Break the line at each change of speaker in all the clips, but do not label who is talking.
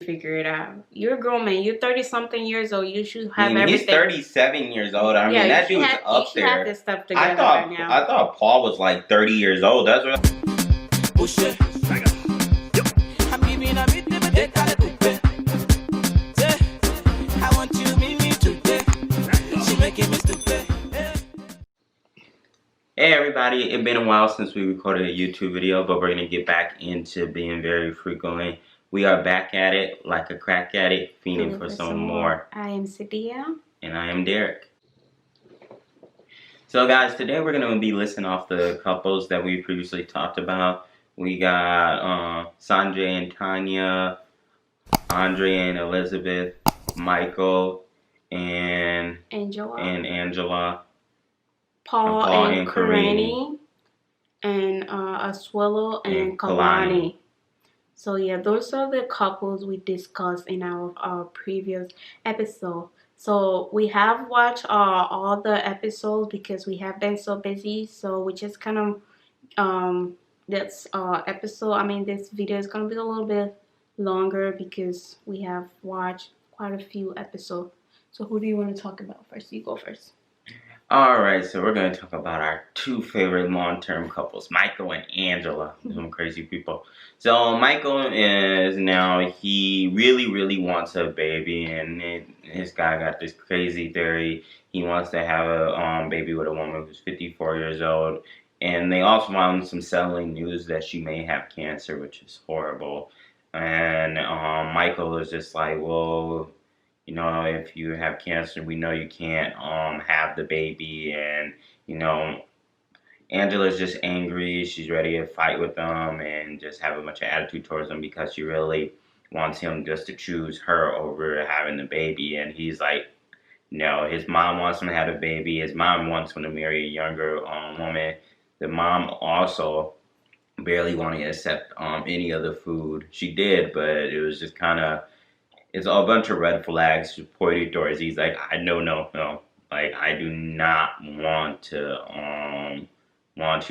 figure it out. You're a grown man. You're 30-something years old. You should have everything.
He's 37 years old. I mean, that dude's up there. You should
have this stuff together by now.
I thought Paul was like 30 years old. That's what Hey everybody, it's been a while since we recorded a YouTube video, but we're going to get back into being very frequently. We are back at it like a crack addict, fiending for some more.
I am Cynthia.
And I am Derek. So guys, today we're going to be listing off the couples that we previously talked about. We got Sanjay and Tanya, Andre and Elizabeth, Michael and Angela.
Paul and Karin, and Asulu and Kalani. So yeah, those are the couples we discussed in our previous episode. So we have watched all the episodes because we have been so busy. So we just kind of this video is gonna be a little bit longer because we have watched quite a few episodes. So who do you want to talk about first? You go first.
Alright, so we're going to talk about our two favorite long-term couples, Michael and Angela. Some crazy people. So Michael is now, he really wants a baby, and this guy got this crazy theory. He wants to have a baby with a woman who's 54 years old. And they also found some settling news that she may have cancer, which is horrible. And Michael is just like, well, you know, if you have cancer, we know you can't have the baby. And, you know, Angela's just angry. She's ready to fight with them and just have a bunch of attitude towards him because she really wants him just to choose her over having the baby. And he's like, no, his mom wants him to have a baby. His mom wants him to marry a younger woman. The mom also barely wanted to accept any other food. She did, but it was just kind of, it's a bunch of red flags pointed towards. He's like, no. Like, I do not want you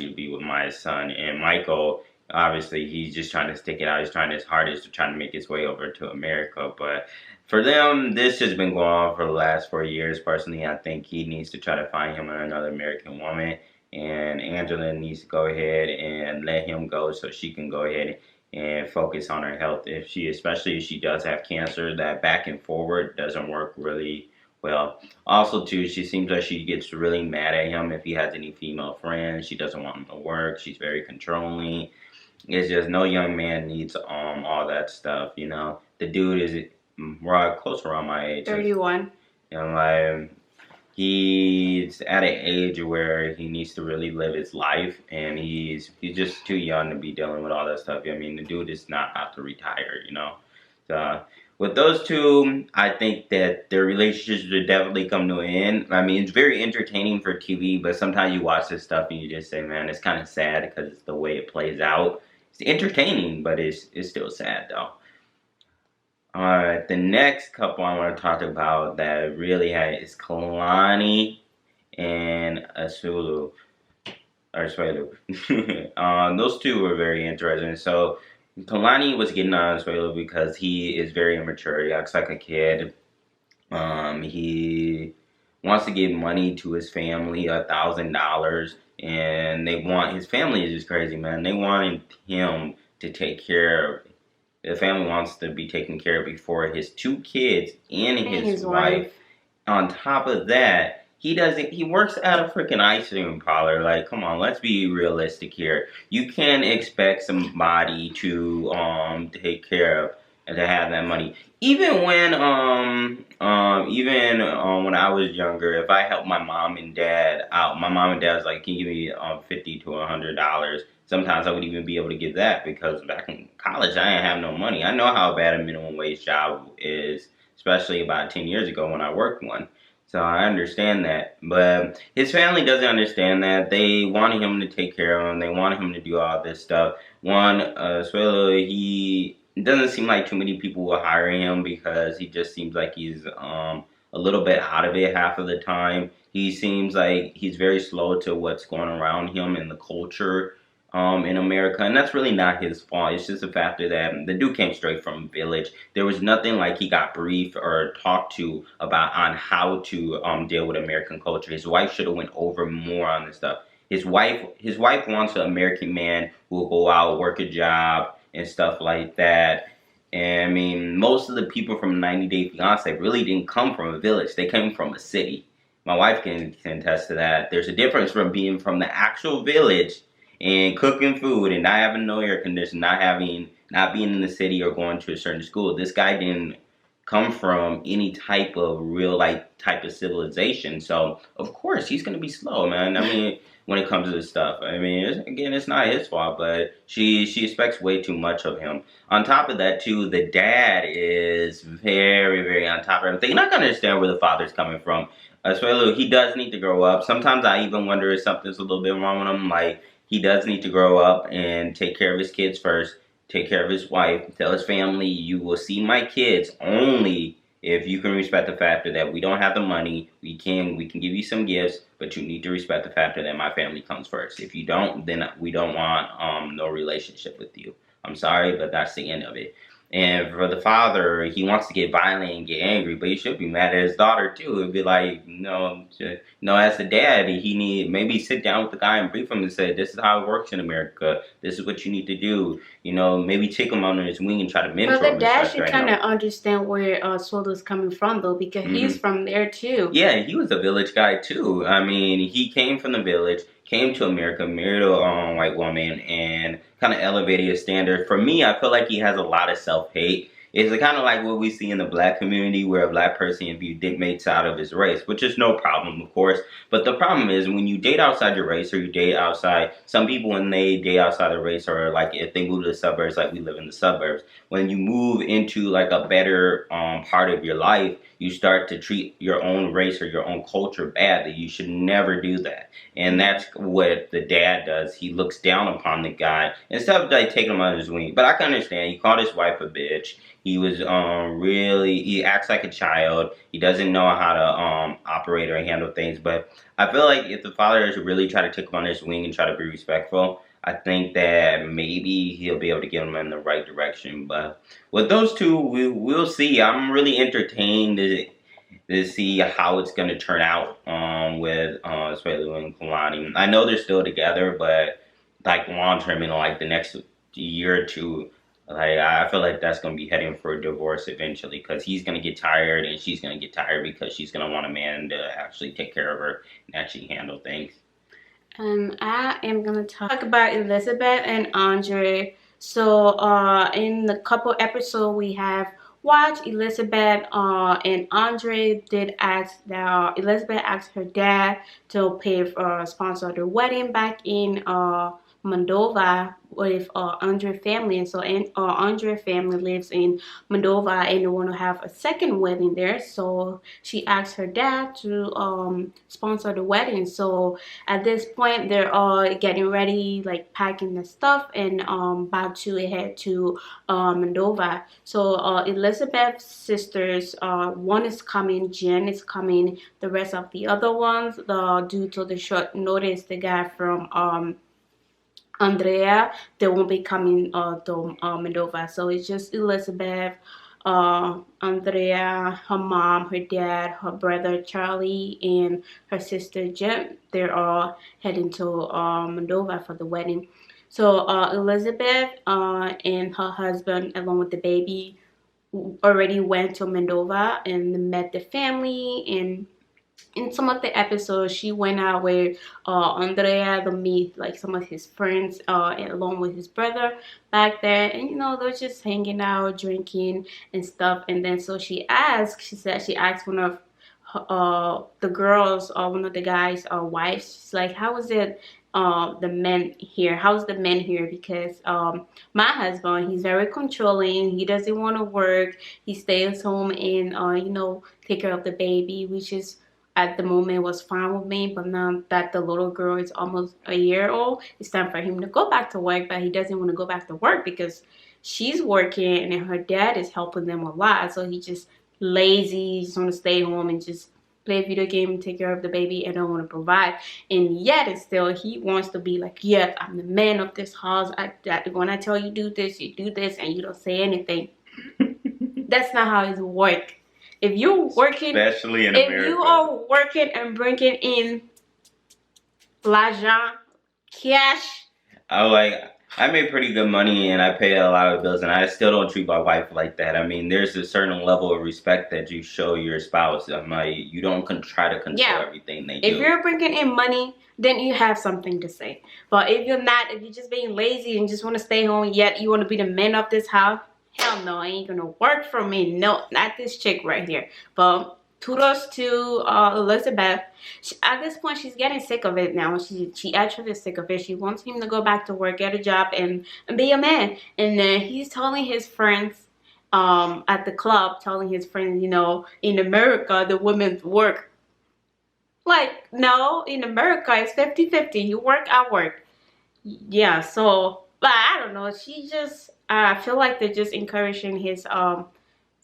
to be with my son. And Michael, obviously, he's just trying to stick it out. He's trying his hardest to try to make his way over to America. But for them, this has been going on for the last 4 years. Personally, I think he needs to try to find him another American woman. And Angela needs to go ahead and let him go so she can go ahead and focus on her health. Especially if she does have cancer, that back and forward doesn't work really well. Also, too, she seems like she gets really mad at him if he has any female friends. She doesn't want him to work. She's very controlling. It's just no young man needs all that stuff, you know. The dude is close around my age.
31.
And like, he's at an age where he needs to really live his life, and he's just too young to be dealing with all that stuff. I mean, the dude is not about to retire, you know. So with those two, I think that their relationship should definitely come to an end. I mean, it's very entertaining for TV, but sometimes you watch this stuff and you just say, man, it's kind of sad because it's the way it plays out. It's entertaining, but it's still sad, though. Alright, the next couple I want to talk about that really is Kalani and Asulu. Those two were very interesting. So, Kalani was getting on Asulu because he is very immature. He acts like a kid. He wants to give money to his family, $1,000. And his family is just crazy, man. They wanted him to take care of. The family wants to be taken care of before his two kids and his wife. On top of that, he works at a freaking ice cream parlor. Like, come on, let's be realistic here. You can't expect somebody to take care of and to have that money. Even when when I was younger, if I helped my mom and dad out, my mom and dad was like, can you give me $50 to $100? Sometimes I would even be able to give that because back in college, I didn't have no money. I know how bad a minimum wage job is, especially about 10 years ago when I worked one. So I understand that. But his family doesn't understand that. They wanted him to take care of him. They wanted him to do all this stuff. It doesn't seem like too many people will hire him because he just seems like he's a little bit out of it half of the time. He seems like he's very slow to what's going around him in the culture. in America, and that's really not his fault. It's just the fact that the dude came straight from village. There was nothing like he got briefed or talked to about on how to deal with American culture. His wife should have went over more on this stuff. His wife wants an American man who will go out, work a job, and stuff like that. And I mean, most of the people from 90 Day Fiance really didn't come from a village. They came from a city. My wife can attest to that. There's a difference from being from the actual village and cooking food and not having no air conditioning, not being in the city or going to a certain school. This guy didn't come from any type of real type of civilization. So of course he's gonna be slow, man. I mean, when it comes to this stuff. I mean, it's not his fault, but she expects way too much of him. On top of that, too, the dad is very, very on top of everything. And I can understand where the father's coming from. Especially, he does need to grow up. Sometimes I even wonder if something's a little bit wrong with him. Like, he does need to grow up and take care of his kids first, take care of his wife, tell his family, you will see my kids only if you can respect the factor that we don't have the money. We can give you some gifts, but you need to respect the factor that my family comes first. If you don't, then we don't want no relationship with you. I'm sorry, but that's the end of it. And for the father, he wants to get violent and get angry, but he should be mad at his daughter too. It'd be like, no, as the dad, he need maybe sit down with the guy and brief him and say, this is how it works in America. This is what you need to do. Maybe take him under his wing and try to mentor him.
But the dad should kind of understand where Swalow's coming from, though, because he's from there too.
Yeah, he was a village guy too. I mean, he came from the village, came to America, married a white woman, and kind of elevated his standard. For me, I feel like he has a lot of self-hate. It's kind of like what we see in the black community, where a black person views mates out of his race, which is no problem, of course. But the problem is when you date outside your race, or you date outside, some people when they date outside the race, or like if they move to the suburbs, like we live in the suburbs, when you move into like a better part of your life, you start to treat your own race or your own culture badly. You should never do that. And that's what the dad does. He looks down upon the guy instead of like taking him under his wing. But I can understand. He called his wife a bitch. He was he acts like a child. He doesn't know how to operate or handle things. But I feel like if the father should really try to take him under his wing and try to be respectful, I think that maybe he'll be able to get him in the right direction. But with those two, we'll see. I'm really entertained to see how it's going to turn out with especially and Kalani. I know they're still together, but like long term, like the next year or two, like I feel like that's going to be heading for a divorce eventually, because he's going to get tired and she's going to get tired because she's going to want a man to actually take care of her and actually handle things.
I am going to talk about Elizabeth and Andre. So in the couple episode we have watched, Elizabeth and Andre did ask that Elizabeth asked her dad to pay for sponsor their wedding back in Moldova with Andre family. And so Andre family lives in Moldova and they want to have a second wedding there, so she asked her dad to sponsor the wedding. So at this point they're all getting ready, like packing the stuff, and about to head to Moldova. So Elizabeth's sisters, one is coming, Jen is coming, the rest of the other ones, due to the short notice the guy from Andrea, they won't be coming to Moldova. So it's just Elizabeth, Andrea, her mom, her dad, her brother Charlie, and her sister Jen. They're all heading to Moldova for the wedding. So Elizabeth and her husband, along with the baby, already went to Moldova and met the family. And in some of the episodes, she went out with Andrea to meet like some of his friends, along with his brother back there, and they're just hanging out, drinking and stuff. And then so she asked one of the girls, or one of the guys' wives, she's like, how is it the men here? How's the men here? Because my husband, he's very controlling. He doesn't want to work. He stays home and take care of the baby, which is at the moment was fine with me. But now that the little girl is almost a year old, it's time for him to go back to work. But he doesn't want to go back to work because she's working and her dad is helping them a lot. So he just lazy, just want to stay home and just play video game, take care of the baby, and don't want to provide. And yet, it's still he wants to be like, yes, I'm the man of this house. When I tell you do this, you do this, and you don't say anything. That's not how it works. If you're working,
especially in America,
if you are working and bringing in l'argent, cash.
I made pretty good money and I pay a lot of bills, and I still don't treat my wife like that. I mean, there's a certain level of respect that you show your spouse. I'm like, you don't try to control everything they do.
If you're bringing in money, then you have something to say. But if you're not, if you're just being lazy and just want to stay home, yet you want to be the man of this house, hell no, it ain't gonna work for me. No, not this chick right here. But kudos to Elizabeth. At this point, she's getting sick of it now. She actually is sick of it. She wants him to go back to work, get a job, and be a man. And then he's telling his friends at the club, telling his friends, you know, in America, the women's work. Like, no, in America, it's 50-50. You work, I work. Yeah, so, but I don't know. I feel like they're just encouraging his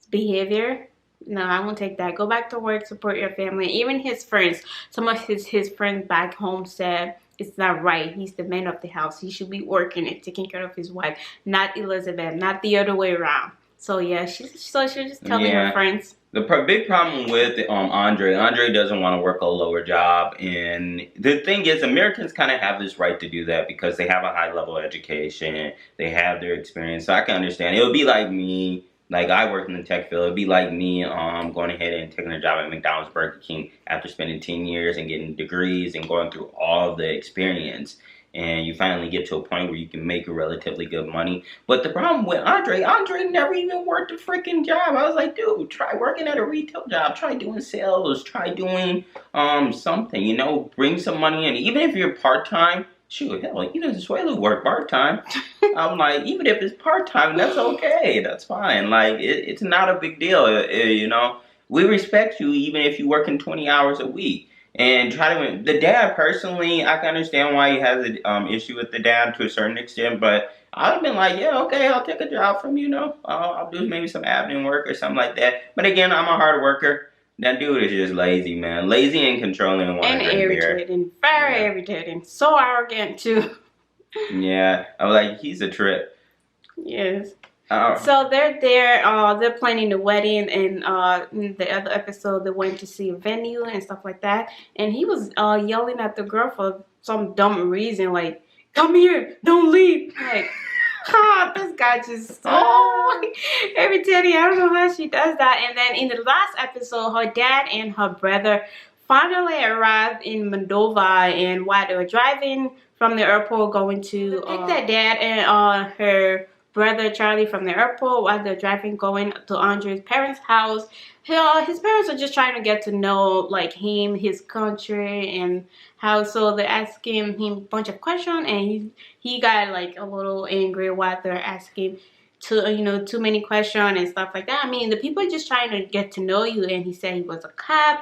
behavior. No, I won't take that. Go back to work, support your family. Even his friends, some of his friends back home said it's not right. He's the man of the house. He should be working and taking care of his wife, not Elizabeth, not the other way around. So yeah, she's just telling her friends.
The big problem with Andre doesn't want to work a lower job, and the thing is, Americans kind of have this right to do that because they have a high level of education, they have their experience. So I can understand. It would be like me, like I work in the tech field. It'd be like me going ahead and taking a job at McDonald's, Burger King after spending 10 years and getting degrees and going through all of the experience. And you finally get to a point where you can make relatively good money. But the problem with Andre never even worked a freaking job. I was like, dude, try working at a retail job. Try doing sales. Try doing something, you know, bring some money in. Even if you're part-time, shoot, hell, even Venezuela work part-time. I'm like, even if it's part-time, that's okay. That's fine. Like, it's not a big deal, you know. We respect you even if you work in 20 hours a week. And the dad, personally, I can understand why he has an issue with the dad to a certain extent, but I've been like, yeah, okay, I'll take a job from you, know. I'll do maybe some admin work or something like that. But again, I'm a hard worker. That dude is just lazy, man. Lazy and controlling
and irritating. Very irritating. So arrogant, too.
Yeah, I was like, he's a trip.
Yes. So they're there, they're planning the wedding, and in the other episode they went to see a venue and stuff like that, and he was yelling at the girl for some dumb reason, like, come here, don't leave. Like, this guy just so irritating. I don't know how she does that. And then in the last episode, her dad and her brother finally arrived in Moldova, and while they were driving from the airport going to pick their dad and her brother Charlie from the airport, while they're driving going to Andre's parents' house, his parents are just trying to get to know like him, his country, and how. So they're asking him a bunch of questions, and he got like a little angry while they're asking too many questions and stuff like that. I mean, the people are just trying to get to know you. And he said he was a cop,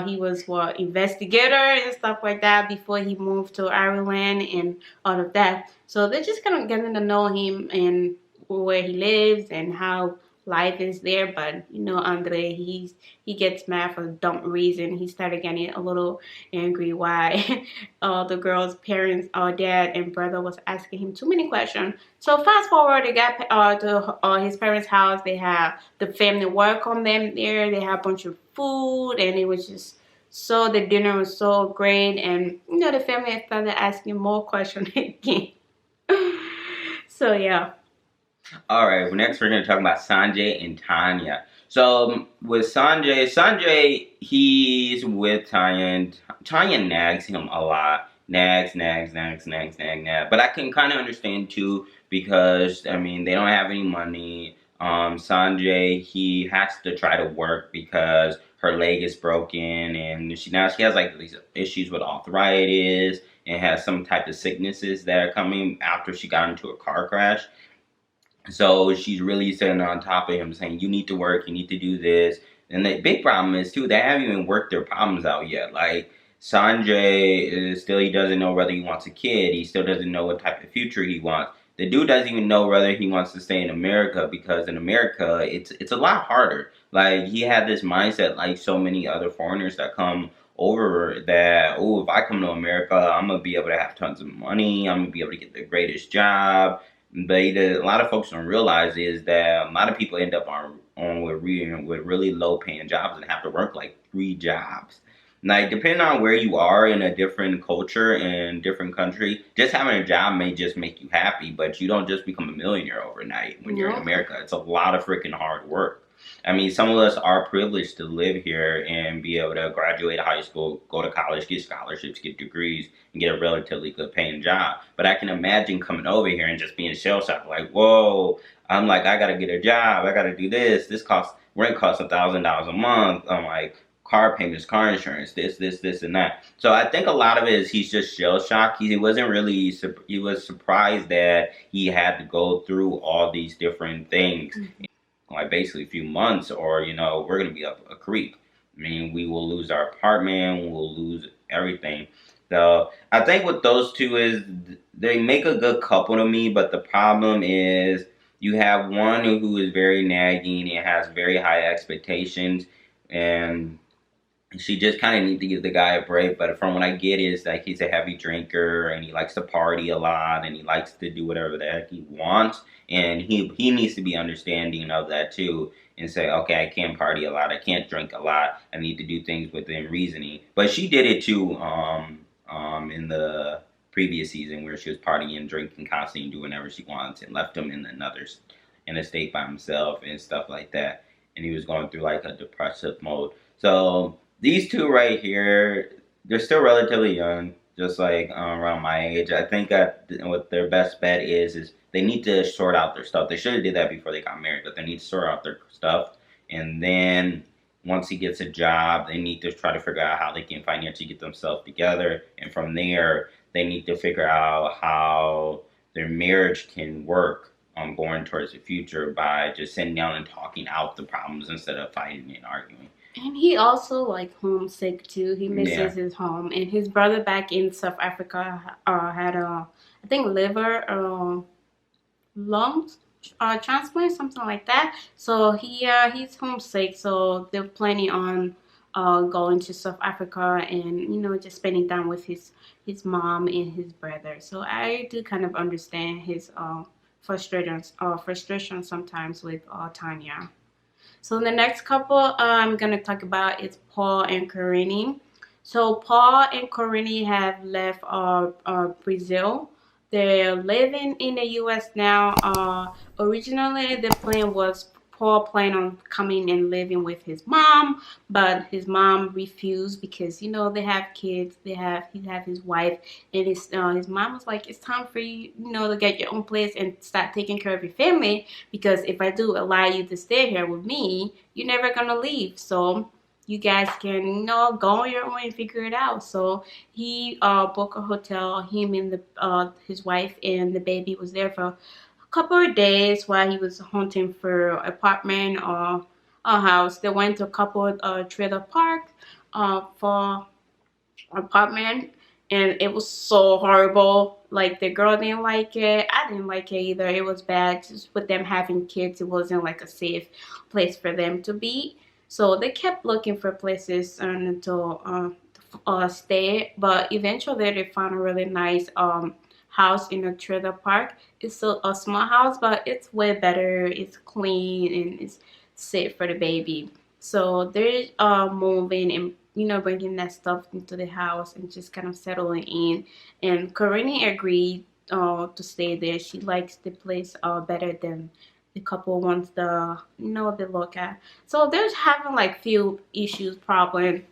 he was investigator and stuff like that before he moved to Ireland and all of that. So they're just kind of getting to know him and where he lives and how life is there. But Andre, he gets mad for a dumb reason. He started getting a little angry why the girl's parents, dad and brother, was asking him too many questions. So fast forward, they got to his parents' house. They have the family welcome them there. They have a bunch of food, and it was just the dinner was so great. And the family started asking more questions again. So yeah.
Alright, next we're going to talk about Sanjay and Tanya. So, with Sanjay, he's with Tanya, and Tanya nags him a lot. Nags. But I can kind of understand, too, because, I mean, they don't have any money. Sanjay, he has to try to work because her leg is broken, and she has, like, these issues with arthritis, and has some type of sicknesses that are coming after she got into a car crash. So she's really sitting on top of him saying, you need to work, you need to do this. And the big problem is, too, they haven't even worked their problems out yet. Like, Sanjay he doesn't know whether he wants a kid. He still doesn't know what type of future he wants. the dude doesn't even know whether he wants to stay in America, because in America it's a lot harder. Like, he had this mindset, like so many other foreigners that come over, that, oh, if I come to America, I'm gonna be able to have tons of money, I'm gonna be able to get the greatest job. But a lot of folks don't realize is that a lot of people end up on with really low paying jobs and have to work like 3 jobs. Like, depending on where you are in a different culture and different country, just having a job may just make you happy, but you don't just become a millionaire overnight when you're in America. It's a lot of freaking hard work. I mean, some of us are privileged to live here and be able to graduate high school, go to college, get scholarships, get degrees, and get a relatively good paying job. But I can imagine coming over here and just being shell shocked, like, whoa, I'm like, I gotta get a job, I gotta do this. Rent costs $1,000 a month. I'm like, car payments, car insurance, this, and that. So I think a lot of it is he's just shell shocked. He wasn't really, he was surprised that he had to go through all these different things. Like, basically a few months, or we're gonna be up a creek. I mean, we will lose our apartment, we'll lose everything. So I think with those two is they make a good couple to me, but the problem is you have one who is very nagging and has very high expectations, and she just kind of needs to give the guy a break. But from what I get is like, he's a heavy drinker and he likes to party a lot and he likes to do whatever the heck he wants, and he needs to be understanding of that too, and say, okay, I can't party a lot, I can't drink a lot, I need to do things within reasoning. But she did it too, in the previous season, where she was partying and drinking constantly and doing whatever she wants, and left him in a state by himself and stuff like that, and he was going through like a depressive mode. So these two right here, they're still relatively young, just like around my age. I think that what their best bet is they need to sort out their stuff. They should have did that before they got married, but they need to sort out their stuff. And then once he gets a job, they need to try to figure out how they can financially get themselves together. And from there, they need to figure out how their marriage can work on going towards the future by just sitting down and talking out the problems instead of fighting and arguing.
And he also like homesick too. He misses his home. And his brother back in South Africa had I think liver lungs transplant, something like that. So he's homesick. So they're planning on going to South Africa and just spending time with his mom and his brother. So I do kind of understand his frustration sometimes with Tanya. So the next couple I'm going to talk about is Paul and Karin. So Paul and Karin have left Brazil. They're living in the U.S. now. Originally, the plan was Paul planned on coming and living with his mom, but his mom refused because they have kids. He have his wife, and his mom was like, "It's time for you, to get your own place and start taking care of your family. Because if I do allow you to stay here with me, you're never gonna leave. So you guys can go on your own and figure it out." So he booked a hotel. Him and his wife and the baby was there for couple of days while he was hunting for apartment or a house. They went to a couple trailer park for apartment, and it was so horrible. Like, the girl didn't like it. I didn't like it either. It was bad. Just with them having kids, it wasn't like a safe place for them to be. So they kept looking for places until stay, but eventually they found a really nice house in a trailer park. It's still a small house, but it's way better. It's clean and it's safe for the baby. So they're moving and bringing that stuff into the house and just kind of settling in. And Karin agreed to stay there. She likes the place better than the couple wants the they look at. So they're having like few issues, problem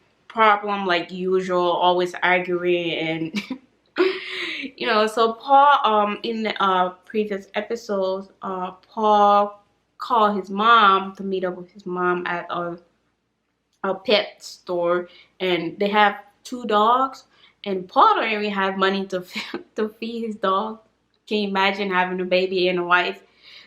like usual, always arguing and so Paul, in the previous episodes, Paul called his mom to meet up with his mom at a pet store, and they have 2 dogs, and Paul don't even have money to feed his dog. Can you imagine having a baby and a wife?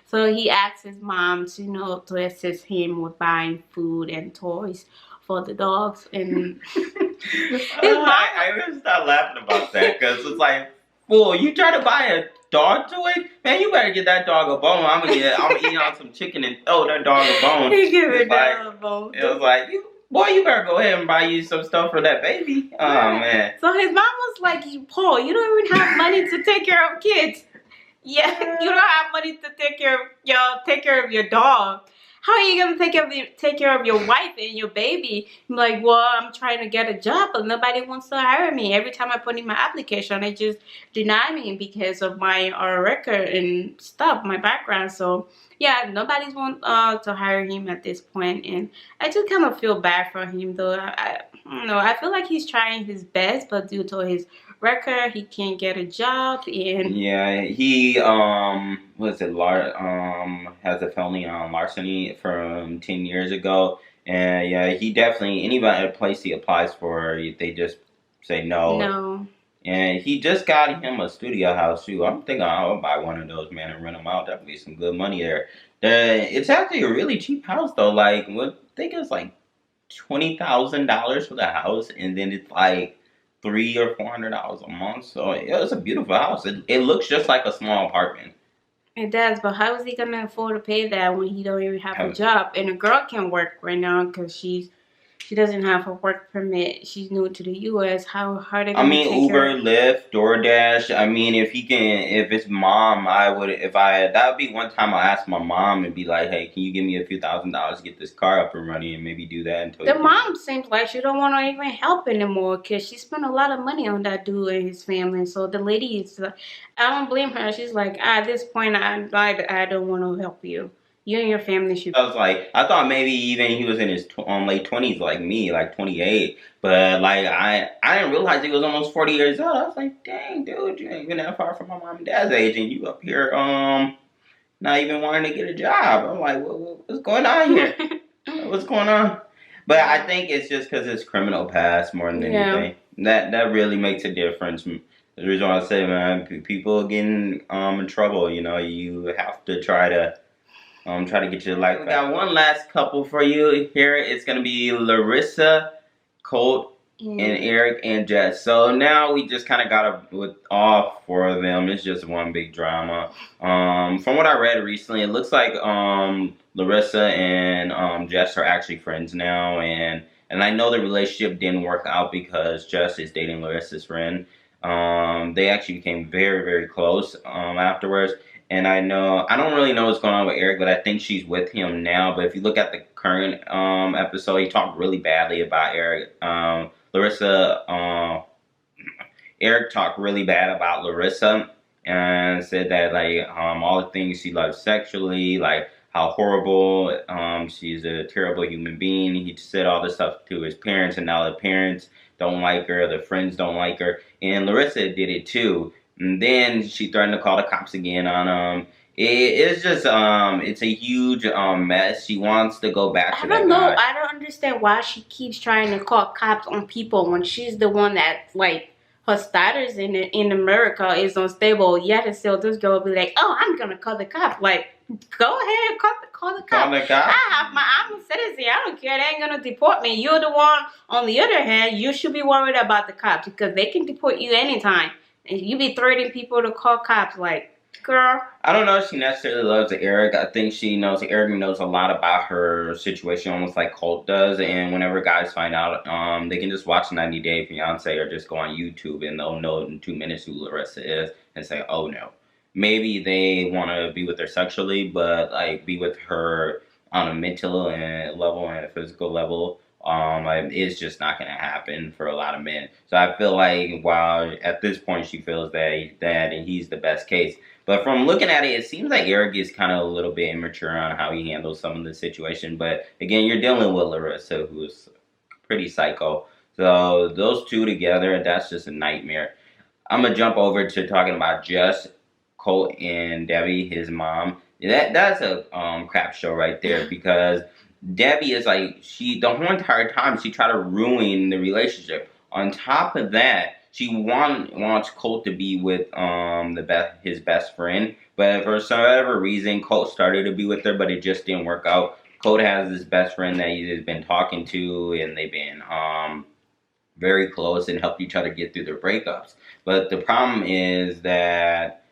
So he asked his mom to to assist him with buying food and toys for the dogs, and
I even start laughing about that, because it's like, well, you try to buy dog toy? Man, you better get that dog a bone. I'm gonna eat on some chicken and throw that dog a bone.
He give it a bone.
It was like, boy, you better go ahead and buy you some stuff for that baby. Oh, man.
So his mom was like, Paul, you don't even have money to take care of kids. Yeah, you don't have money to take care of your dog. How are you gonna take care of your wife and your baby? I'm like, well, I'm trying to get a job, but nobody wants to hire me. Every time I put in my application, they just deny me because of my record and stuff, my background. So yeah, nobody's want to hire him at this point, and I just kind of feel bad for him, though. I don't know. I feel like he's trying his best, but due to his record, he can't get a job. And
yeah, he has a felony on larceny from 10 years ago, and yeah, he definitely anybody place he applies for, they just say no.
No.
And he just got him a studio house too. I'm thinking I'll buy one of those, man, and rent them out. That'd be some good money there. It's actually a really cheap house though. Like, I think it's like $20,000 for the house, and then it's like $300 or $400 a month. So yeah, it's a beautiful house. It looks just like a small apartment.
It does, but how is he gonna afford to pay that when he don't even have a job? And a girl can work right now because she doesn't have a work permit. She's new to the U.S. How are they gonna take
Uber, Lyft, DoorDash. I mean, if it's mom, that would be one time I'll ask my mom and be like, hey, can you give me a few $1,000s to get this car up and running, and maybe do that until
the mom seems like she don't want to even help anymore because she spent a lot of money on that dude and his family. So the lady is, I don't blame her. She's like, at this point, I don't want to help you. You and your family should.
I was like, I thought maybe even he was in his late 20s like me, like 28. But like I didn't realize he was almost 40 years old. I was like, dang, dude, you ain't even that far from my mom and dad's age, and you up here not even wanting to get a job. I'm like, what's going on here? What's going on? But I think it's just because it's criminal past more than anything. That really makes a difference. The reason why I say, man, people getting in trouble. You know, you have to try to get your life back. We got one last couple for you here. It's gonna be Larissa, Colt, and Eric and Jess. So now we just kind of got with all four of them. It's just one big drama. From what I read recently, it looks like Larissa and Jess are actually friends now, and I know the relationship didn't work out because Jess is dating Larissa's friend. They actually became very, very close afterwards. And I don't really know what's going on with Eric, but I think she's with him now. But if you look at the current episode, he talked really badly about Eric. Eric talked really bad about Larissa and said that like all the things she loves sexually, like how horrible, she's a terrible human being. He said all this stuff to his parents, and now the parents don't like her, the friends don't like her, and Larissa did it too. And then she threatened to call the cops again on him. It's just it's a huge mess. She wants to go back to that guy.
I don't understand why she keeps trying to call cops on people when she's the one that, like, her status in America is unstable. Yet and still this girl will be like, oh, I'm gonna call the cop. Like, go ahead, call the cop.
Call the cop.
I'm a citizen. I don't care. They ain't gonna deport me. You're the one. On the other hand, you should be worried about the cops because they can deport you anytime. And you be threatening people to call cops, like, girl.
I don't know if she necessarily loves Eric. I think Eric knows a lot about her situation, almost like Colt does. And whenever guys find out, they can just watch 90 Day Fiance or just go on YouTube and they'll know in 2 minutes who Larissa is and say, oh no. Maybe they want to be with her sexually, but like be with her on a mental level and a physical level. It's just not going to happen for a lot of men. So I feel like while at this point she feels that he's the best case. But from looking at it, it seems like Eric is kind of a little bit immature on how he handles some of the situation. But again, you're dealing with Larissa, who's pretty psycho. So those two together, that's just a nightmare. I'm going to jump over to talking about Jess, Colt, and Debbie, his mom. That's a crap show right there because Debbie is like, the whole entire time she tried to ruin the relationship. On top of that, she wants Colt to be with his best friend, but for some whatever reason, Colt started to be with her, but it just didn't work out. Colt has this best friend that he's been talking to, and they've been very close and helped each other get through their breakups. But the problem is that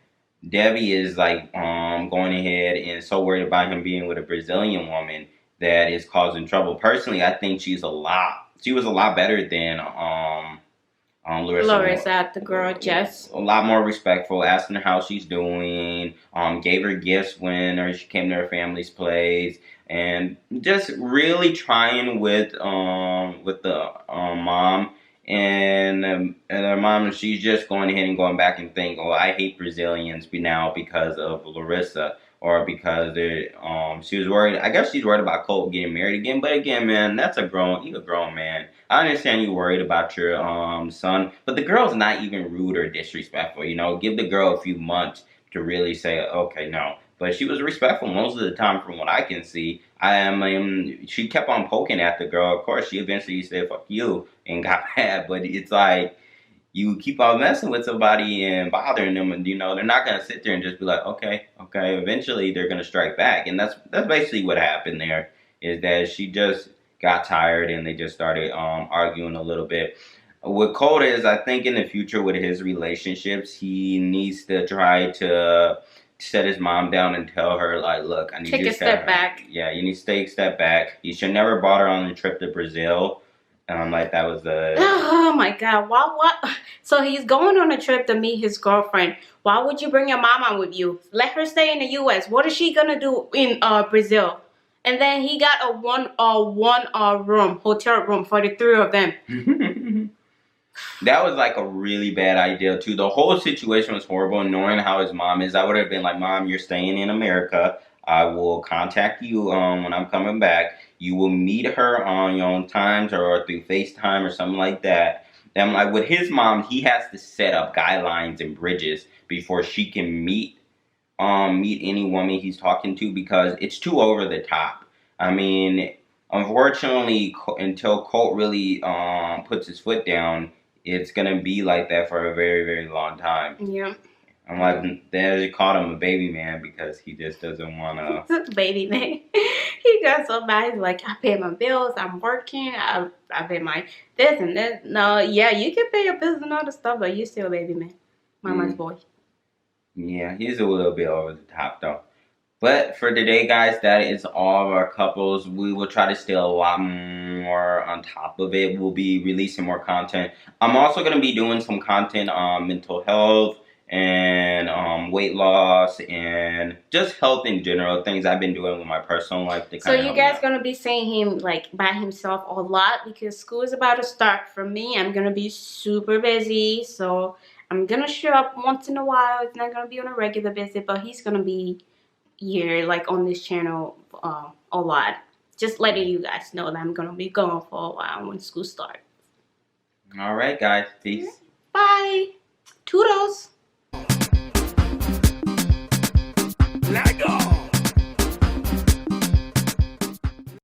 Debbie is like going ahead and so worried about him being with a Brazilian woman that is causing trouble. Personally, I think she was a lot better than
Larissa, the girl Jess.
A lot more respectful, asking her how she's doing, gave her gifts when she came to her family's place, and just really trying with the mom. And her mom, she's just going ahead and going back and think, oh, I hate Brazilians now because of Larissa, or because she was worried. I guess she's worried about Colt getting married again. But again, man, you're a grown man. I understand you're worried about your son, but the girl's not even rude or disrespectful. You know, give the girl a few months to really say, okay, no. But she was respectful most of the time, from what I can see. She kept on poking at the girl. Of course, she eventually said, "Fuck you," and got mad. But it's like, you keep on messing with somebody and bothering them, and they're not gonna sit there and just be like, okay. Eventually, they're gonna strike back, and that's basically what happened there. Is that she just got tired and they just started arguing a little bit. What Colt is, I think, in the future with his relationships, he needs to try to set his mom down and tell her, like, look, I need you to
take a step back.
Yeah, you need to take a step back. You should never brought her on a trip to Brazil. Like that was
Oh my God! What? So he's going on a trip to meet his girlfriend. Why would you bring your mama with you? Let her stay in the U.S. What is she gonna do in Brazil? And then he got a one room hotel room for the three of them.
That was like a really bad idea too. The whole situation was horrible. Knowing how his mom is, I would have been like, Mom, you're staying in America. I will contact you when I'm coming back. You will meet her on your own times or through FaceTime or something like that. And like with his mom, he has to set up guidelines and bridges before she can meet any woman he's talking to, because it's too over the top. I mean, unfortunately, until Colt really puts his foot down, it's gonna be like that for a very, very long time.
Yeah.
I'm like, they called him a baby man because he just doesn't wanna.
Baby man. He got so bad. He's like, I pay my bills. I'm working. I pay my this and this. No, yeah, you can pay your bills and all the stuff, but you still a baby man. Mama's boy.
Yeah, he's a little bit over the top though. But for today, guys, that is all of our couples. We will try to stay a lot more on top of it. We'll be releasing more content. I'm also going to be doing some content on mental health and weight loss and just health in general. Things I've been doing with my personal life.
So you guys going to be seeing him like by himself a lot because school is about to start. For me, I'm going to be super busy. So I'm going to show up once in a while. It's not going to be on a regular basis, but he's going to be here like on this channel a lot. Just letting you guys know that I'm gonna be gone for a while when school starts.
All right, guys. Peace.
Bye. Toodles.
Let go.